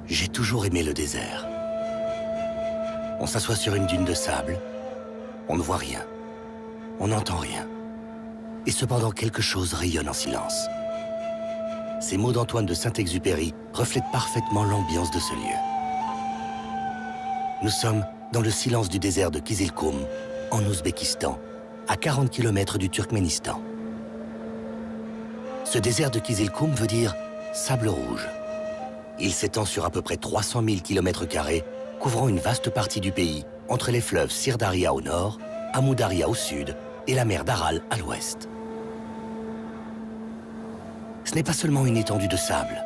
J'ai toujours aimé le désert. On s'assoit sur une dune de sable, on ne voit rien, on n'entend rien. Et cependant, quelque chose rayonne en silence. Ces mots d'Antoine de Saint-Exupéry reflètent parfaitement l'ambiance de ce lieu. Nous sommes dans le silence du désert de Kizilkoum, en Ouzbékistan, à 40 km du Turkménistan. Ce désert de Kizilkoum veut dire « sable rouge ». Il s'étend sur à peu près 300 000 km², couvrant une vaste partie du pays, entre les fleuves Sirdaria au nord, Amou-Daria au sud et la mer d'Aral à l'ouest. Ce n'est pas seulement une étendue de sable,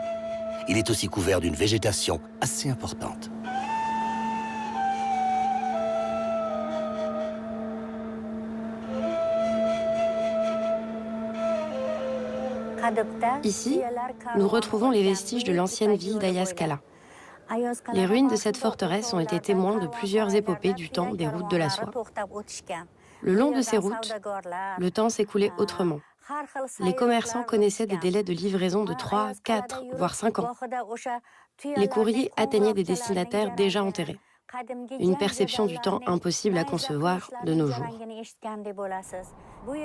il est aussi couvert d'une végétation assez importante. Ici, nous retrouvons les vestiges de l'ancienne ville d'Ayaskala. Les ruines de cette forteresse ont été témoins de plusieurs épopées du temps des routes de la soie. Le long de ces routes, le temps s'écoulait autrement. Les commerçants connaissaient des délais de livraison de 3, 4, voire 5 ans. Les courriers atteignaient des destinataires déjà enterrés. Une perception du temps impossible à concevoir de nos jours.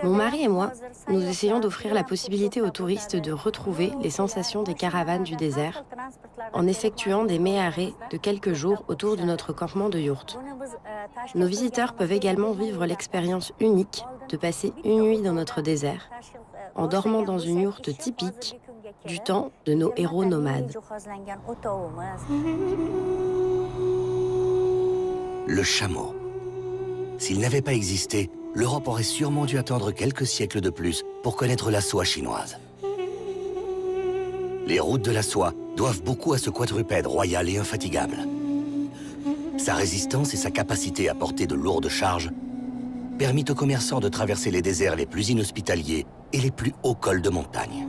Mon mari et moi, nous essayons d'offrir la possibilité aux touristes de retrouver les sensations des caravanes du désert en effectuant des mets-arrêts de quelques jours autour de notre campement de yourte. Nos visiteurs peuvent également vivre l'expérience unique de passer une nuit dans notre désert en dormant dans une yourte typique du temps de nos héros nomades. Le chameau. S'il n'avait pas existé, l'Europe aurait sûrement dû attendre quelques siècles de plus pour connaître la soie chinoise. Les routes de la soie doivent beaucoup à ce quadrupède royal et infatigable. Sa résistance et sa capacité à porter de lourdes charges permit aux commerçants de traverser les déserts les plus inhospitaliers et les plus hauts cols de montagne.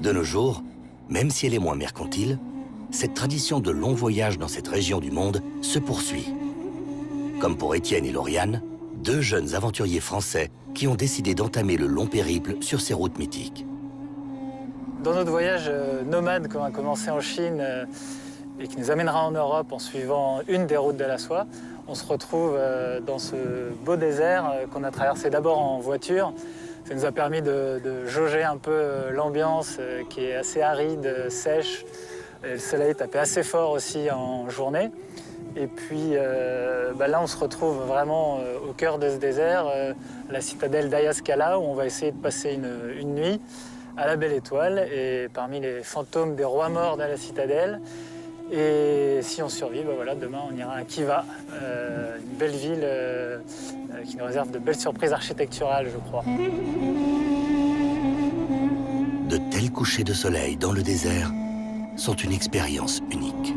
De nos jours, même si elle est moins mercantile, cette tradition de longs voyages dans cette région du monde se poursuit. Comme pour Étienne et Lauriane, deux jeunes aventuriers français qui ont décidé d'entamer le long périple sur ces routes mythiques. Dans notre voyage nomade qu'on a commencé en Chine et qui nous amènera en Europe en suivant une des routes de la soie, on se retrouve dans ce beau désert qu'on a traversé d'abord en voiture. Ça nous a permis de jauger un peu l'ambiance qui est assez aride, sèche. Et le soleil tapait assez fort aussi en journée. Et puis là, on se retrouve vraiment au cœur de ce désert, à la citadelle d'Ayaskala, où on va essayer de passer une nuit à la Belle Étoile, et parmi les fantômes des rois morts de la citadelle. Et si on survit, demain, on ira à Khiva, une belle ville qui nous réserve de belles surprises architecturales, je crois. De tels couchers de soleil dans le désert sont une expérience unique.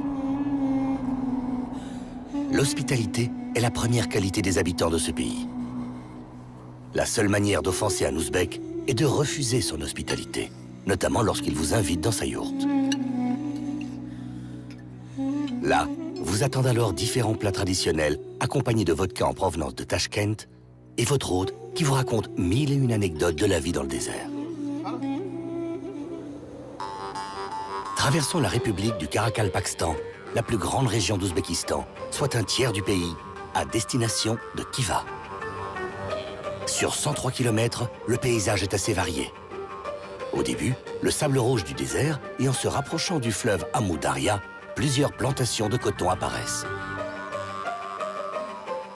L'hospitalité est la première qualité des habitants de ce pays. La seule manière d'offenser un Ouzbek est de refuser son hospitalité, notamment lorsqu'il vous invite dans sa yourte. Là, vous attendent alors différents plats traditionnels accompagnés de vodka en provenance de Tachkent et votre hôte qui vous raconte 1001 anecdotes de la vie dans le désert. Traversons la République du Karakalpakstan, la plus grande région d'Ouzbékistan, soit un tiers du pays, à destination de Khiva. Sur 103 km, le paysage est assez varié. Au début, le sable rouge du désert, et en se rapprochant du fleuve Amou-Daria, plusieurs plantations de coton apparaissent.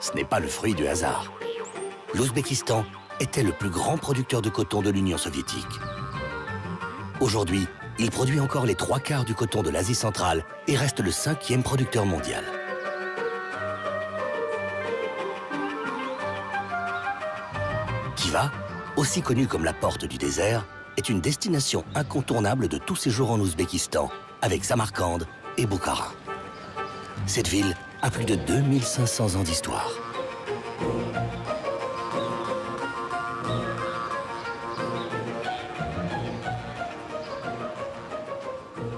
Ce n'est pas le fruit du hasard. L'Ouzbékistan était le plus grand producteur de coton de l'Union soviétique. Aujourd'hui, il produit encore les 3/4 du coton de l'Asie centrale et reste le 5e producteur mondial. Khiva, aussi connue comme la porte du désert, est une destination incontournable de tout séjour en Ouzbékistan, avec Samarcande et Bukhara. Cette ville a plus de 2500 ans d'histoire.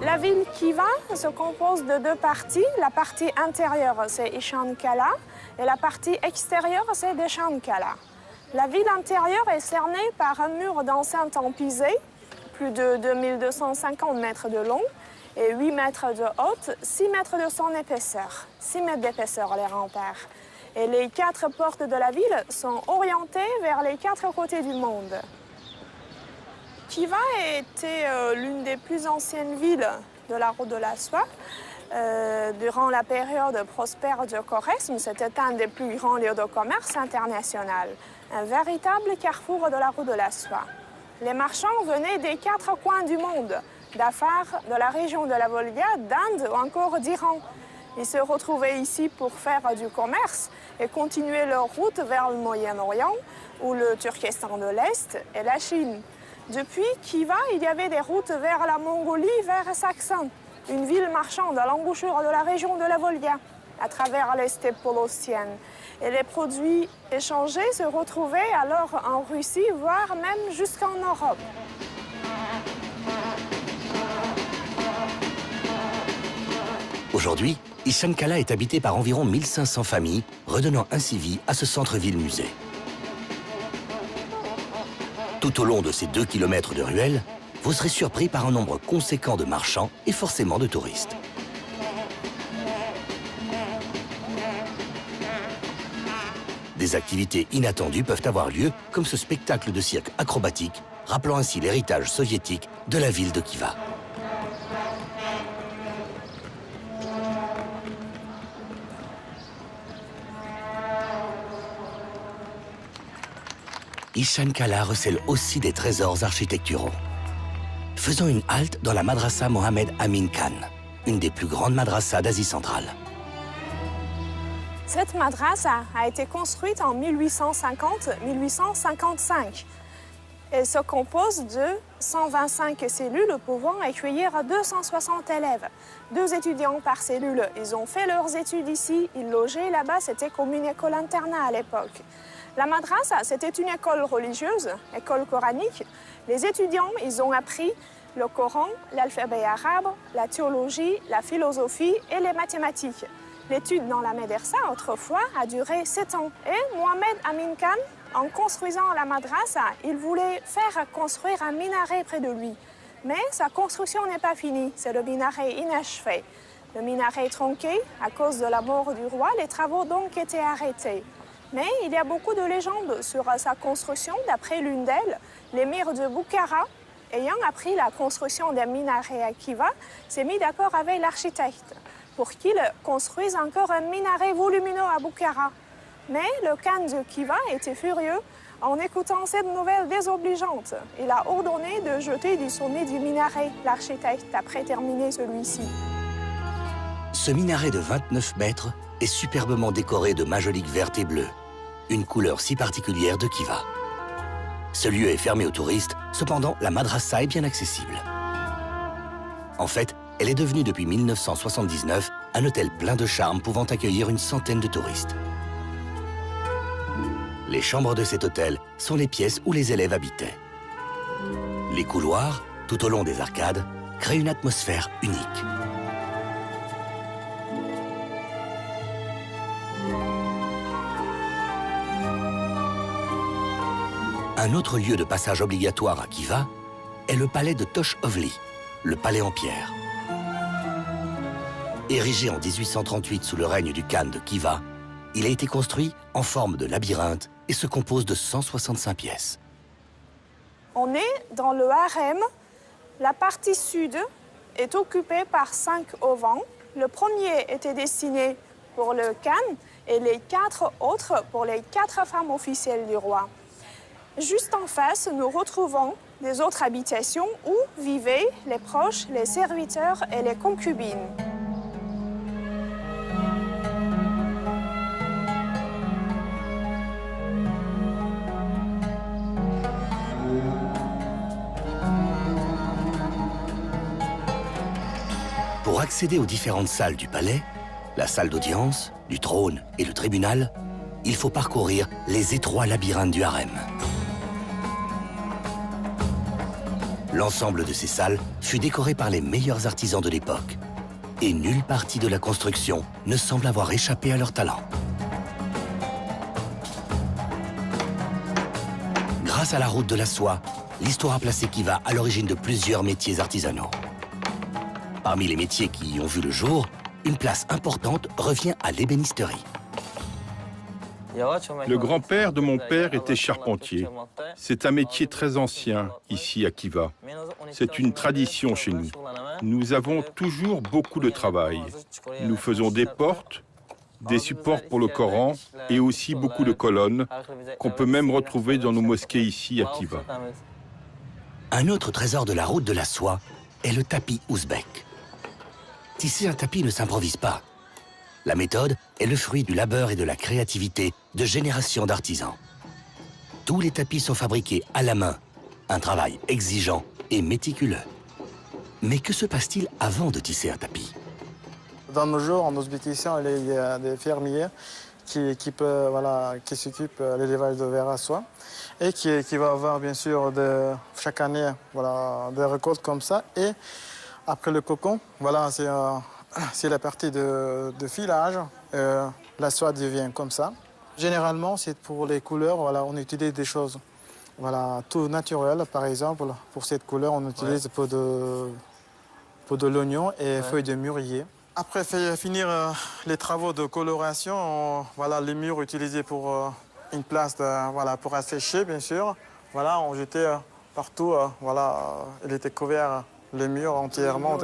La ville Khiva se compose de deux parties. La partie intérieure, c'est Ishankala, et la partie extérieure, c'est Deshankala. La ville intérieure est cernée par un mur d'enceinte en pisé, plus de 2250 mètres de long et 8 mètres de haute, 6 mètres de son épaisseur. 6 mètres d'épaisseur, les remparts. Et les 4 portes de la ville sont orientées vers les 4 côtés du monde. Khiva était l'une des plus anciennes villes de la route de la soie. Durant la période prospère du Khorezm, c'était un des plus grands lieux de commerce international, un véritable carrefour de la route de la soie. Les marchands venaient des 4 coins du monde, d'affaires de la région de la Volga, d'Inde ou encore d'Iran. Ils se retrouvaient ici pour faire du commerce et continuer leur route vers le Moyen-Orient ou le Turkestan de l'Est et la Chine. Depuis Khiva, il y avait des routes vers la Mongolie, vers Saksan, une ville marchande à l'embouchure de la région de la Volga, à travers les steppes polossiennes. Et les produits échangés se retrouvaient alors en Russie, voire même jusqu'en Europe. Aujourd'hui, Ishane-Kala est habité par environ 1500 familles, redonnant ainsi vie à ce centre-ville-musée. Tout au long de ces 2 km de ruelles, vous serez surpris par un nombre conséquent de marchands et forcément de touristes. Des activités inattendues peuvent avoir lieu, comme ce spectacle de cirque acrobatique, rappelant ainsi l'héritage soviétique de la ville de Khiva. Ishane-Kala recèle aussi des trésors architecturaux. Faisons une halte dans la madrasa Mohammed Amin Khan, une des plus grandes madrasas d'Asie centrale. Cette madrasa a été construite en 1850-1855. Elle se compose de 125 cellules pouvant accueillir 260 élèves. 2 étudiants par cellule. Ils ont fait leurs études ici, ils logeaient là-bas, c'était comme une école internat à l'époque. La madrasa, c'était une école religieuse, école coranique. Les étudiants, ils ont appris le Coran, l'alphabet arabe, la théologie, la philosophie et les mathématiques. L'étude dans la médersa, autrefois, a duré 7 ans. Et Mohammed Amin Khan, en construisant la madrasa, il voulait faire construire un minaret près de lui. Mais sa construction n'est pas finie, c'est le minaret inachevé. Le minaret est tronqué à cause de la mort du roi, les travaux donc étaient arrêtés. Mais il y a beaucoup de légendes sur sa construction. D'après l'une d'elles, l'émir de Boukhara, ayant appris la construction des minarets à Khiva, s'est mis d'accord avec l'architecte pour qu'il construise encore un minaret volumineux à Boukhara. Mais le khan de Khiva était furieux en écoutant cette nouvelle désobligeante. Il a ordonné de jeter du sommet du minaret l'architecte après terminer celui-ci. Ce minaret de 29 mètres est superbement décoré de majoliques vertes et bleues, une couleur si particulière de Khiva. Ce lieu est fermé aux touristes, cependant la madrasa est bien accessible. En fait, elle est devenue depuis 1979 un hôtel plein de charme pouvant accueillir une centaine de touristes. Les chambres de cet hôtel sont les pièces où les élèves habitaient. Les couloirs, tout au long des arcades, créent une atmosphère unique. Un autre lieu de passage obligatoire à Khiva est le palais de Tosh-Ovli, le palais en pierre. Érigé en 1838 sous le règne du khan de Khiva, il a été construit en forme de labyrinthe et se compose de 165 pièces. On est dans le harem. La partie sud est occupée par 5 auvents. Le premier était destiné pour le khan et les 4 autres pour les 4 femmes officielles du roi. Juste en face, nous retrouvons des autres habitations où vivaient les proches, les serviteurs et les concubines. Pour accéder aux différentes salles du palais, la salle d'audience, du trône et le tribunal, il faut parcourir les étroits labyrinthes du harem. L'ensemble de ces salles fut décoré par les meilleurs artisans de l'époque. Et nulle partie de la construction ne semble avoir échappé à leur talent. Grâce à la route de la soie, l'histoire a placé Khiva à l'origine de plusieurs métiers artisanaux. Parmi les métiers qui y ont vu le jour, une place importante revient à l'ébénisterie. Le grand-père de mon père était charpentier. C'est un métier très ancien ici à Khiva. C'est une tradition chez nous. Nous avons toujours beaucoup de travail. Nous faisons des portes, des supports pour le Coran et aussi beaucoup de colonnes qu'on peut même retrouver dans nos mosquées ici à Khiva. Un autre trésor de la route de la soie est le tapis ouzbek. Tisser un tapis ne s'improvise pas. La méthode est le fruit du labeur et de la créativité de générations d'artisans. Tous les tapis sont fabriqués à la main, un travail exigeant et méticuleux. Mais que se passe-t-il avant de tisser un tapis? Dans nos jours, en Ouzbékistan, il y a des fermiers qui s'occupent de l'élevage de vers à soie et qui va avoir bien sûr chaque année des récoltes comme ça. Et après le cocon, c'est la partie de filage. La soie devient comme ça. Généralement, c'est pour les couleurs, on utilise des choses tout naturelles. Par exemple, pour cette couleur, on utilise peau de l'oignon et feuilles de mûrier. Après finir les travaux de coloration, les murs utilisés pour une place pour assécher, bien sûr. On jetait partout. Il était couvert, les murs entièrement.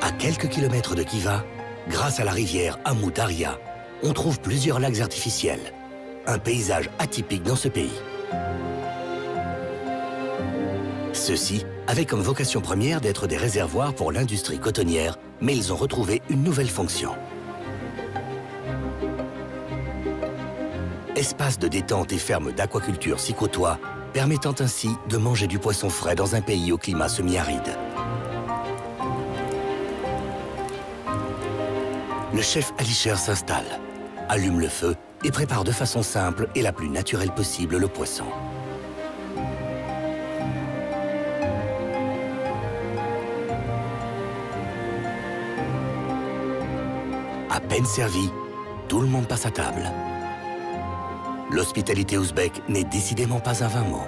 À quelques kilomètres de Khiva, grâce à la rivière Amou Daria, on trouve plusieurs lacs artificiels. Un paysage atypique dans ce pays. Ceux-ci avaient comme vocation première d'être des réservoirs pour l'industrie cotonnière, mais ils ont retrouvé une nouvelle fonction. Espaces de détente et fermes d'aquaculture s'y côtoient, permettant ainsi de manger du poisson frais dans un pays au climat semi-aride. Le chef Alisher s'installe, allume le feu et prépare de façon simple et la plus naturelle possible le poisson. À peine servi, tout le monde passe à table. L'hospitalité ouzbek n'est décidément pas un vain mot.